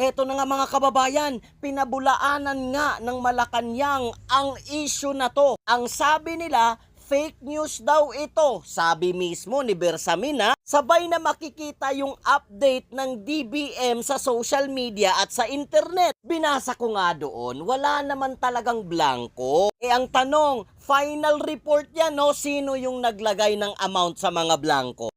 Eto na nga mga kababayan, pinabulaanan nga ng Malacanang ang issue na to. Ang sabi nila, fake news daw ito. Sabi mismo ni Bersamin, sabay na makikita yung update ng DBM sa social media at sa internet. Binasa ko nga doon, wala naman talagang blanco. Ang tanong, final report yan, no? Sino yung naglagay ng amount sa mga blanco?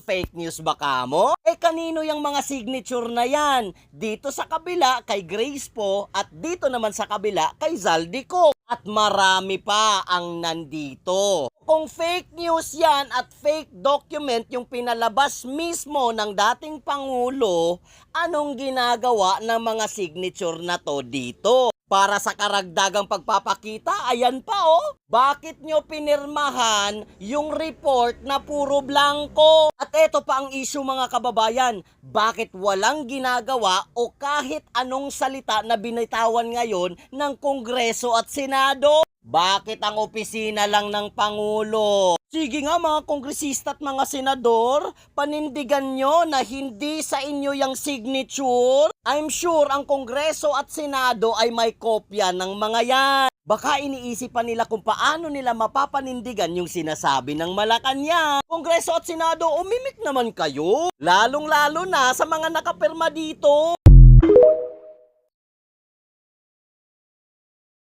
Fake news ba kamo? Kanino yung mga signature na yan? Dito sa kabila kay Grace po at dito naman sa kabila kay Zaldico. At marami pa ang nandito. Kung fake news yan at fake document yung pinalabas mismo ng dating Pangulo, anong ginagawa ng mga signature na to dito? Para sa karagdagang pagpapakita, ayan pa oh. Bakit nyo pinirmahan yung report na puro blanco? At eto pa ang issue mga kababayan, bakit walang ginagawa o kahit anong salita na binitawan ngayon ng Kongreso at Senado? Bakit ang opisina lang ng Pangulo? Sige nga mga kongresista at mga senador, panindigan nyo na hindi sa inyo yung signature. I'm sure ang Kongreso at Senado ay may kopya ng mga yan. Baka iniisipan nila kung paano nila mapapanindigan yung sinasabi ng Malacanang. Kongreso at Senado, umimik naman kayo. Lalong-lalo na sa mga nakapirma dito.